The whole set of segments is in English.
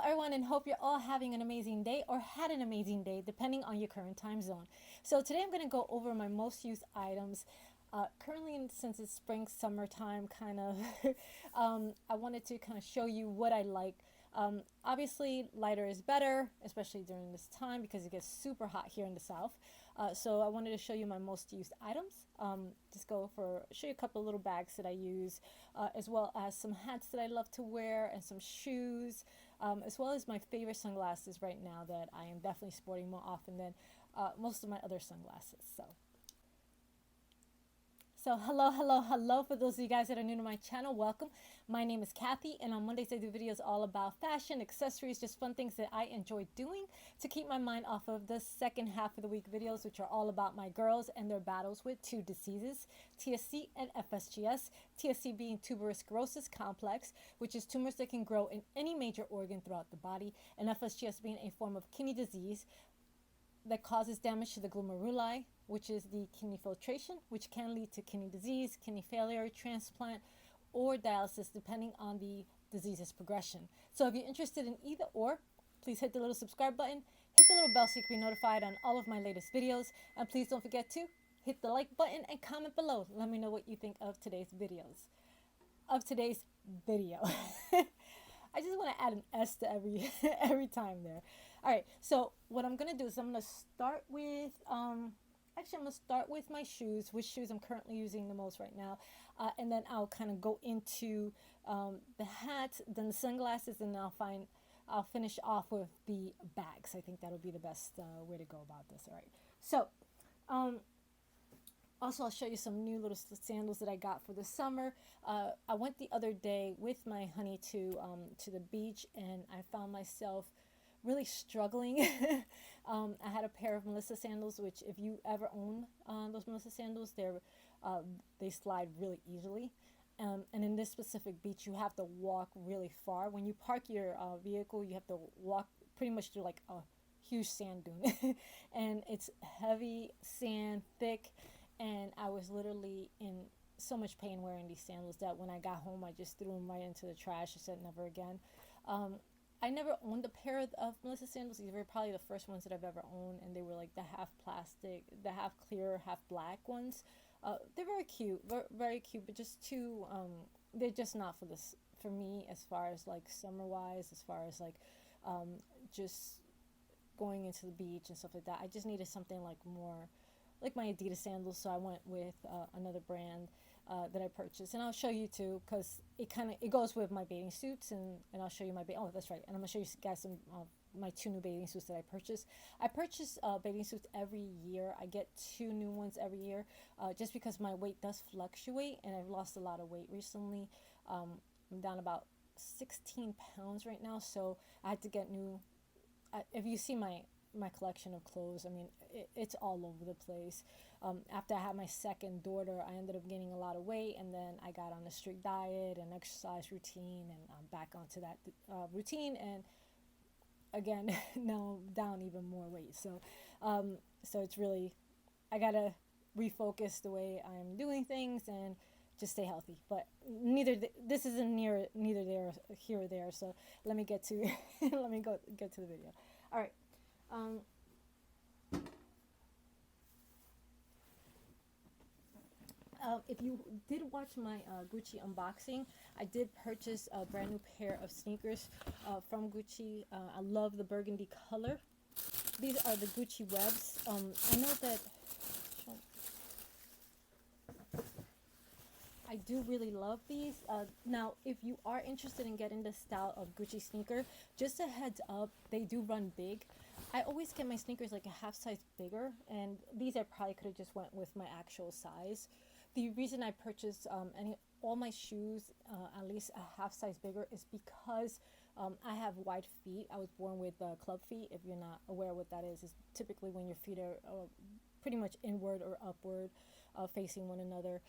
everyone, and hope you're all having an amazing day or had an amazing day depending on your current time zone. So today I'm going to go over my most used items. Currently, since it's spring, summertime kind of, I wanted to kind of show you what I like. Obviously, lighter is better, especially during this time because it gets super hot here in the south. So I wanted to show you my most used items. Just show you a couple of little bags that I use, as well as some hats that I love to wear and some shoes, as well as my favorite sunglasses right now that I am definitely sporting more often than most of my other sunglasses. So hello for those of you guys that are new to my channel, welcome. My name is Kathy, and on Mondays I do videos all about fashion, accessories, just fun things that I enjoy doing to keep my mind off of the second half of the week videos, which are all about my girls and their battles with two diseases, TSC and FSGS. TSC being tuberous sclerosis complex, which is tumors that can grow in any major organ throughout the body, and FSGS being a form of kidney disease that causes damage to the glomeruli, which is the kidney filtration, which can lead to kidney disease, kidney failure, transplant, or dialysis, depending on the disease's progression. So if you're interested in either or, please hit the little subscribe button, hit the little bell so you can be notified on all of my latest videos, and please don't forget to hit the like button and comment below. Let me know what you think of today's video. I just want to add an S to every every time there. All right, so what I'm gonna do is I'm gonna start with actually I'm gonna start with my shoes, which shoes I'm currently using the most right now, and then I'll kind of go into the hats, then the sunglasses, and I'll finish off with the bags. I think that'll be the best way to go about this. All right, so. Also, I'll show you some new little sandals that I got for the summer. I went the other day with my honey to the beach, and I found myself really struggling. I had a pair of Melissa sandals, which if you ever own those Melissa sandals, they slide really easily. And in this specific beach, you have to walk really far. When you park your vehicle, you have to walk pretty much through like a huge sand dune. And it's heavy sand, thick, and I was literally in so much pain wearing these sandals that when I got home I just threw them right into the trash. I said never again. I never owned a pair of Melissa sandals. These were probably the first ones that I've ever owned, and they were like the half plastic, the half clear, half black ones. They're very cute, very cute, but just too they're just not for me as far as like summer wise, as far as like just going into the beach and stuff like that. I just needed something like more like my Adidas sandals, so I went with another brand that I purchased, and I'll show you too, because it goes with my bathing suits, and I'll show you oh, that's right, and I'm gonna show you guys some my two new bathing suits that I purchased. I purchase bathing suits every year. I get two new ones every year, just because my weight does fluctuate, and I've lost a lot of weight recently. I'm down about 16 pounds right now, so I had to get new. If you see my collection of clothes, I mean, it's all over the place. After I had my second daughter, I ended up gaining a lot of weight, and then I got on a strict diet and exercise routine, and I'm back onto that routine, and again now I'm down even more weight. So it's really, I gotta refocus the way I'm doing things and just stay healthy. But this isn't neither there here or there. So let me get to let me get to the video. All right. If you did watch my Gucci unboxing, I did purchase a brand new pair of sneakers from Gucci. I love the burgundy color. These are the Gucci Webs. I know that I do really love these. Now, if you are interested in getting the style of Gucci sneaker, just a heads up, they do run big. I always get my sneakers like a half size bigger, and these I probably could have just went with my actual size. The reason I purchased all my shoes at least a half size bigger is because I have wide feet. I was born with club feet. If you're not aware what that is typically when your feet are pretty much inward or upward, facing one another.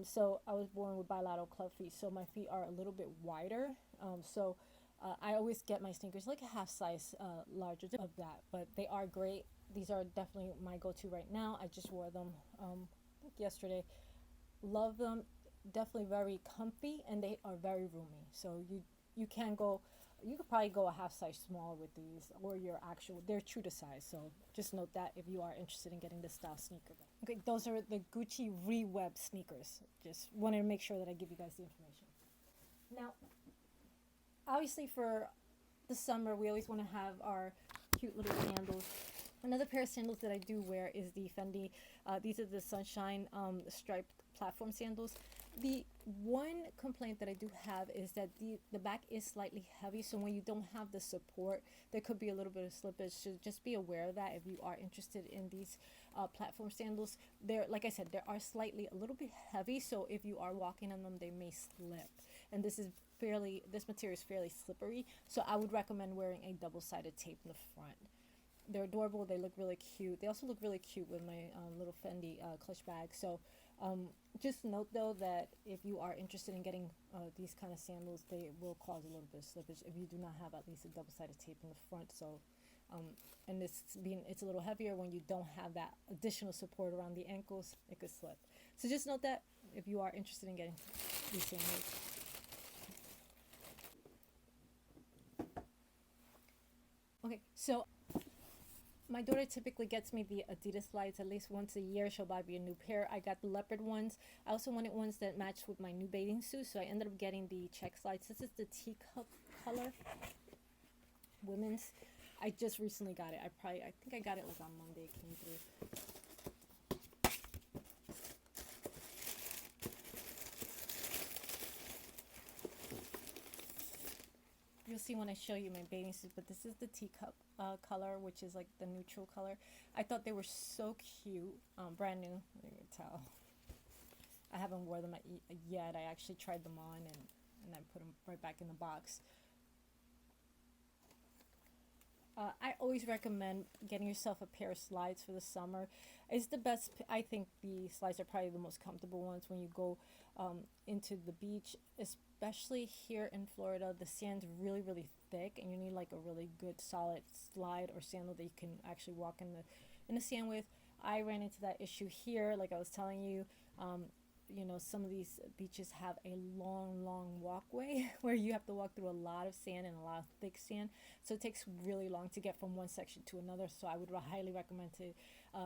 So I was born with bilateral club feet, so my feet are a little bit wider. I always get my sneakers like a half size larger of that, but they are great. These are definitely my go-to right now. I just wore them yesterday. Love them. Definitely very comfy, and they are very roomy. So you can go you could probably go a half size smaller with these, or your actual, they're true to size. So just note that if you are interested in getting this style sneaker. Okay, those are the Gucci Reweb sneakers. Just wanted to make sure that I give you guys the information. Now, obviously for the summer, we always want to have our cute little sandals. Another pair of sandals that I do wear is the Fendi. These are the Sunshine striped platform sandals. The one complaint that I do have is that the back is slightly heavy, so when you don't have the support, there could be a little bit of slippage. So just be aware of that if you are interested in these platform sandals. They're, like I said, they are slightly a little bit heavy, so if you are walking on them, they may slip. And this material is fairly slippery, so I would recommend wearing a double-sided tape in the front. They're adorable. They look really cute. They also look really cute with my little Fendi clutch bag. So just note though that if you are interested in getting these kind of sandals, they will cause a little bit of slippage if you do not have at least a double-sided tape in the front. So and it's a little heavier, when you don't have that additional support around the ankles, it could slip. So just note that if you are interested in getting these sandals. Okay, so my daughter typically gets me the Adidas slides at least once a year. She'll buy me a new pair. I got the leopard ones. I also wanted ones that matched with my new bathing suit, so I ended up getting the check slides. This is the teacup color, women's. I just recently got it. I think I got it like on Monday. It came through. You'll see when I show you my bathing suit, but this is the teacup color, which is like the neutral color. I thought they were so cute, brand new. You can tell. I haven't worn them yet. I actually tried them on and I put them right back in the box. I always recommend getting yourself a pair of slides for the summer. It's the best. I think the slides are probably the most comfortable ones when you go into the beach, especially here in Florida. The sand's really, really thick, and you need like a really good solid slide or sandal that you can actually walk in the sand with. I ran into that issue here, like I was telling you. You know, some of these beaches have a long walkway where you have to walk through a lot of sand and a lot of thick sand, so it takes really long to get from one section to another. So I would highly recommend to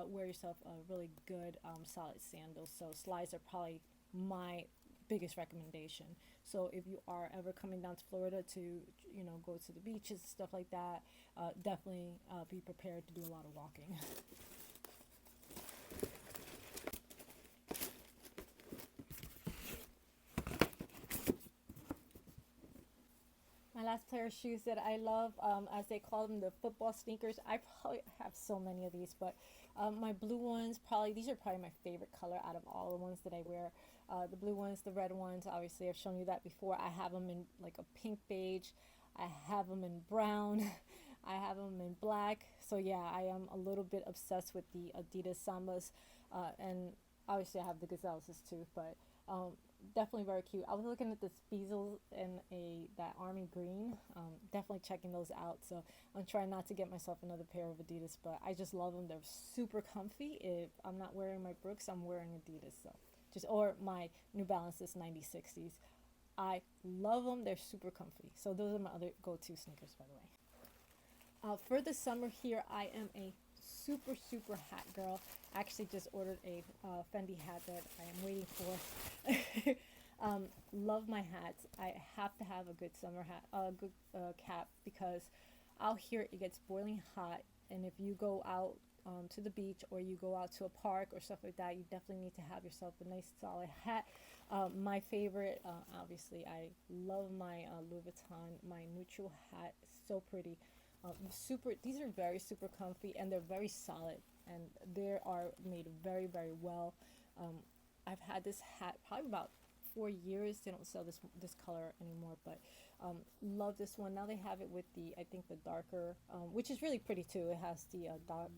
wear yourself a really good solid sandals. So slides are probably my biggest recommendation. So if you are ever coming down to Florida to, you know, go to the beaches and stuff like that, definitely be prepared to do a lot of walking. My last pair of shoes that I love, as they call them, the football sneakers. I probably have so many of these, but my blue ones, these are probably my favorite color out of all the ones that I wear. The blue ones, the red ones, obviously I've shown you that before. I have them in like a pink beige. I have them in brown. I have them in black. So yeah, I am a little bit obsessed with the Adidas Sambas, and obviously I have the Gazelles too, but definitely very cute. I was looking at the Speezels in that army green. Definitely checking those out. So I'm trying not to get myself another pair of Adidas, but I just love them. They're super comfy. If I'm not wearing my Brooks, I'm wearing Adidas. So or my New Balances 9060s. I love them. They're super comfy. So those are my other go-to sneakers, by the way. For the summer here, I am a super hat girl. I actually just ordered a Fendi hat that I am waiting for. Love my hats. I have to have a good summer hat, a good cap, because out here it gets boiling hot, and if you go out to the beach or you go out to a park or stuff like that, you definitely need to have yourself a nice solid hat. My favorite, obviously, I love my Louis Vuitton, my neutral hat. So pretty. These are very super comfy, and they're very solid, and they are made very well. I've had this hat probably about 4 years. They don't sell this color anymore, but love this one. Now they have it with I think the darker, which is really pretty too. It has the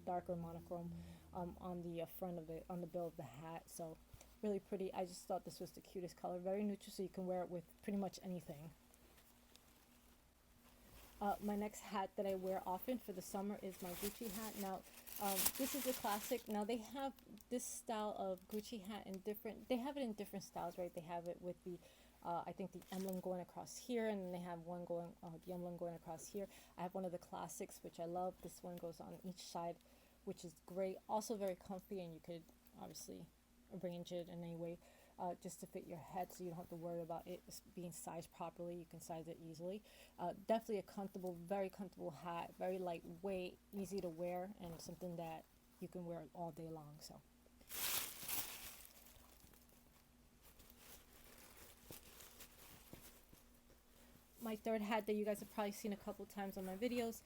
darker monochrome on the front of it, on the bill of the hat. So really pretty. I just thought this was the cutest color. Very neutral, so you can wear it with pretty much anything. My next hat that I wear often for the summer is my Gucci hat. Now, this is a classic. Now, they have this style of Gucci hat in they have it in different styles, right? They have it with the I think the emblem going across here, and then they have one going, the emblem going across here. I have one of the classics, which I love. This one goes on each side, which is great. Also very comfy, and you could obviously arrange it in any way just to fit your head, so you don't have to worry about it being sized properly. You can size it easily. Definitely a comfortable, very comfortable hat, very lightweight, easy to wear, and something that you can wear all day long. So. My third hat that you guys have probably seen a couple times on my videos.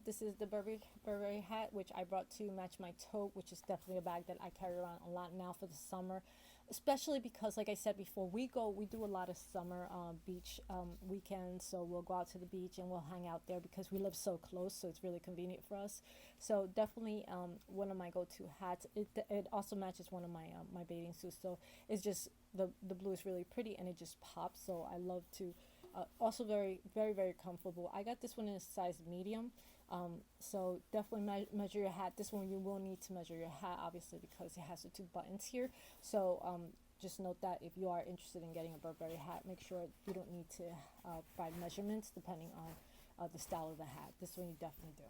This is the Burberry hat, which I brought to match my tote, which is definitely a bag that I carry around a lot now for the summer, especially because, like I said before, we do a lot of summer beach weekends. So we'll go out to the beach and we'll hang out there because we live so close, so it's really convenient for us. So definitely one of my go-to hats. It also matches one of my my bathing suits, so it's just the blue is really pretty and it just pops. So I love to. Also very, very, very comfortable. I got this one in a size medium. So definitely measure your hat. This one you will need to measure your hat, obviously, because it has the 2 buttons here. So just note that if you are interested in getting a Burberry hat, make sure you don't need to provide measurements depending on the style of the hat. This one you definitely do.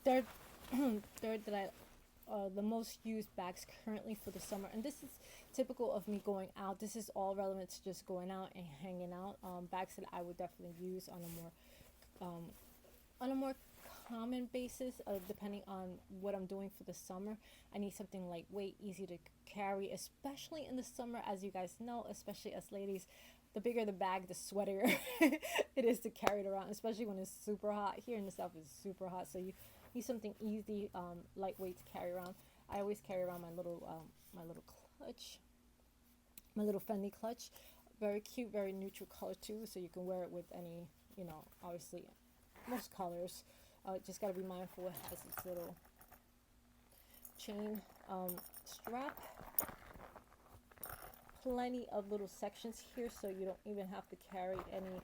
Third, third that I the most used bags currently for the summer, and this is typical of me going out. This is all relevant to just going out and hanging out. Bags that I would definitely use on a more common basis, depending on what I'm doing for the summer. I need something lightweight, easy to carry, especially in the summer. As you guys know, especially us ladies, the bigger the bag, the sweatier it is to carry it around, especially when it's super hot. Here in the south it's super hot, so you need something easy, lightweight to carry around. I always carry around my little clutch, my little Fendi clutch. Very cute, very neutral color too, so you can wear it with any, obviously most colors. Just got to be mindful it has this little chain strap. Plenty of little sections here, so you don't even have to carry any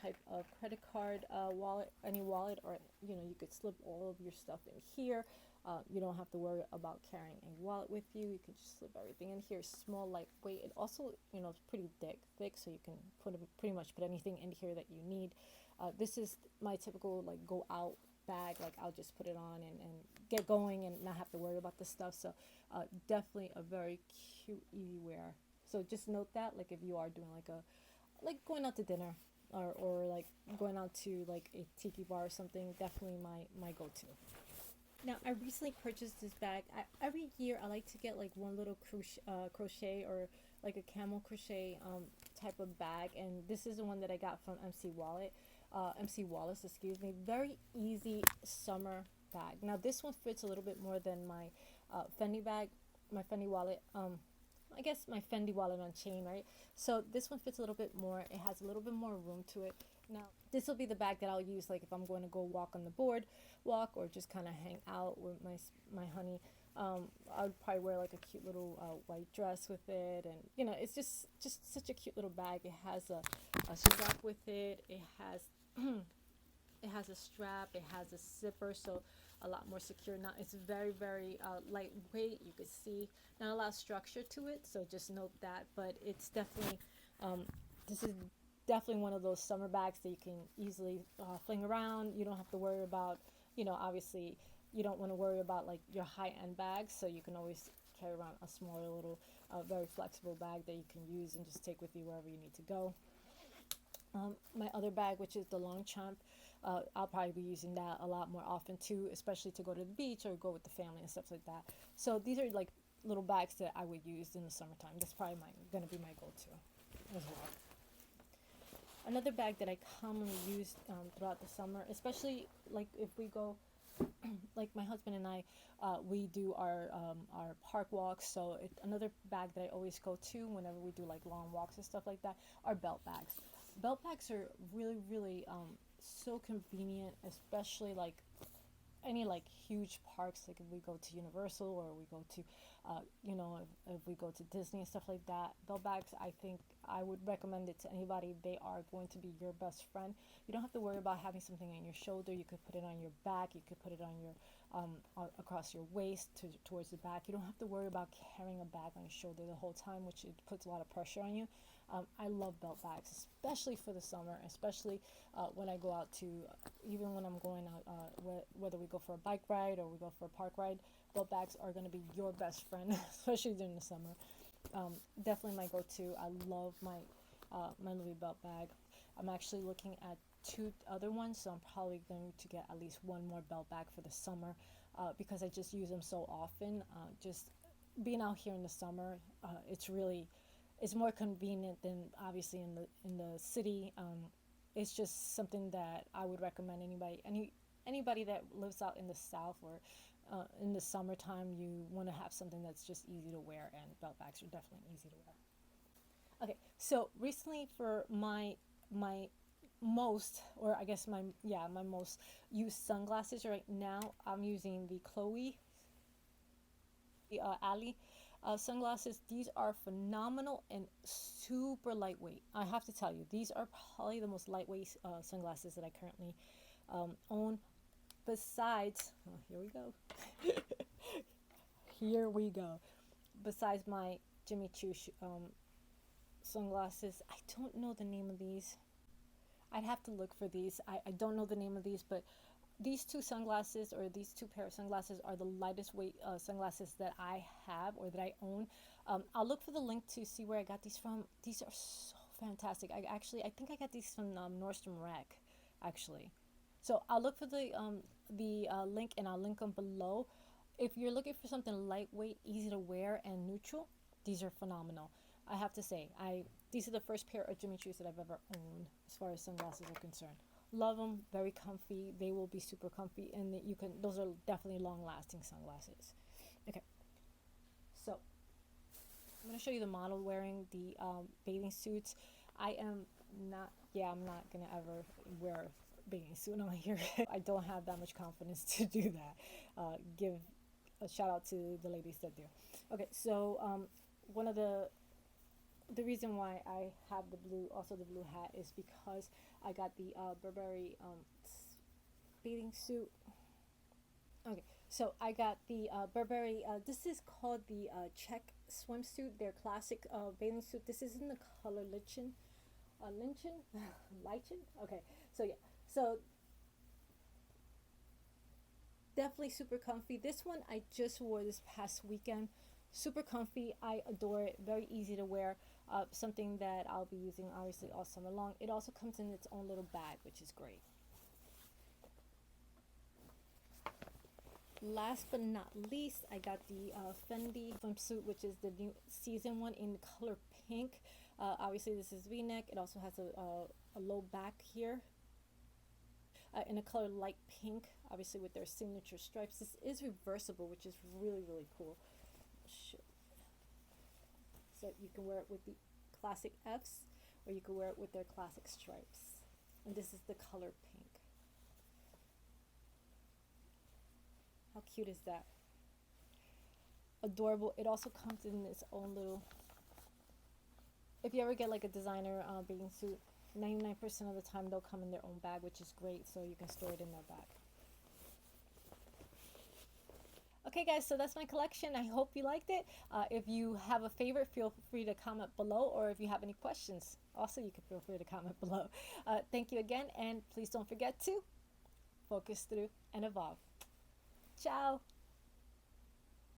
type of credit card, wallet, any wallet, or you could slip all of your stuff in here. You don't have to worry about carrying a wallet with you. You can just slip everything in here. Small, lightweight. It also, it's pretty thick, so you can pretty much put anything in here that you need. This is my typical go out bag. I'll just put it on and get going and not have to worry about this stuff. So definitely a very cute, easy wear. So just note that, if you are doing going out to dinner, or going out to a tiki bar or something, definitely my go-to. Now, I recently purchased this bag. Every year I like to get one little crochet or a camel crochet type of bag, and this is the one that I got from MC Wallace, excuse me. Very easy summer bag. Now this one fits a little bit more than my Fendi bag, my Fendi wallet. I guess my Fendi wallet on chain, right? So this one fits a little bit more. It has a little bit more room to it. Now, this will be the bag that I'll use if I'm going to go walk on the boardwalk, or just kind of hang out with my honey. I would probably wear a cute little white dress with it, and it's just such a cute little bag. It has a strap with it. It has it has a strap. It has a zipper, so a lot more secure. Now it's very, very lightweight. You can see not a lot of structure to it, so just note that. But it's definitely this is definitely one of those summer bags that you can easily fling around. You don't have to worry about, obviously you don't want to worry about your high-end bags, so you can always carry around a smaller little very flexible bag that you can use and just take with you wherever you need to go. My other bag, which is the Longchamp, I'll probably be using that a lot more often too, especially to go to the beach or go with the family and stuff like that. So these are little bags that I would use in the summertime. That's probably gonna be my go-to as well. Another bag that I commonly use throughout the summer, especially if we go, my husband and I, we do our park walks. So another bag that I always go to whenever we do long walks and stuff like that are belt bags. Belt bags are really, really so convenient, especially any like huge parks, like if we go to Universal or we go to you know, if we go to Disney and stuff like that, belt bags, I think I would recommend it to anybody. They are going to be your best friend. You don't have to worry about having something on your shoulder. You could put it on your back, you could put it on your across your waist towards the back. You don't have to worry about carrying a bag on your shoulder the whole time, which it puts a lot of pressure on you. I love belt bags, especially for the summer, especially when I go out to, even when I'm going out, whether we go for a bike ride or we go for a park ride, belt bags are going to be your best friend, especially during the summer. Definitely my go-to. I love my Louis belt bag. I'm actually looking at 2 other ones, so I'm probably going to get at least 1 more belt bag for the summer, because I just use them so often. Just being out here in the summer, it's more convenient than obviously in the city. It's just something that I would recommend anybody that lives out in the South, or in the summertime, you want to have something that's just easy to wear, and belt bags are definitely easy to wear. Okay, so recently for my most, or I guess my most used sunglasses right now, I'm using the Chloe Ali sunglasses. These are phenomenal and super lightweight. I have to tell you, these are probably the most lightweight sunglasses that I currently own. Besides, oh, here we go. Here we go. Besides my Jimmy Choo sunglasses, I don't know the name of these. I'd have to look for these. I don't know the name of these, but these 2 sunglasses, or these 2 pair of sunglasses, are the lightest weight sunglasses that I have or that I own. I'll look for the link to see where I got these from. These are so fantastic. I think I got these from Nordstrom Rack, actually. So I'll look for the link, and I'll link them below. If you're looking for something lightweight, easy to wear, and neutral, these are phenomenal. I have to say, these are the first pair of Jimmy Choos that I've ever owned as far as sunglasses are concerned. Love them, very comfy. They will be super comfy, and those are definitely long-lasting sunglasses. Okay, so I'm going to show you the model wearing the bathing suits. I'm not going to ever wear a bathing suit on here. I don't have that much confidence to do that. Give a shout out to the ladies that do. Okay, so one of the reason why I have the blue hat, is because I got the Burberry bathing suit. Okay, so I got the Burberry, this is called the check swimsuit, their classic bathing suit. This is in the color lichen, lichen. Okay, so yeah, so definitely super comfy. This one I just wore this past weekend. Super comfy. I adore it. Very easy to wear. Something that I'll be using obviously all summer long. It also comes in its own little bag, which is great. Last but not least, I got the Fendi swimsuit, which is the new season one, in color pink. Obviously this is V-neck. It also has a low back here, in a color light pink, obviously with their signature stripes. This is reversible, which is really, really cool. So you can wear it with the classic F's, or you can wear it with their classic stripes. And this is the color pink. How cute is that? Adorable. It also comes in its own little, if you ever get like a designer bathing suit, 99% of the time they'll come in their own bag, which is great, so you can store it in their bag. Okay guys, so that's my collection. I hope you liked it. If you have a favorite, feel free to comment below, or if you have any questions, also you can feel free to comment below. Thank you again, and please don't forget to focus through and evolve. Ciao!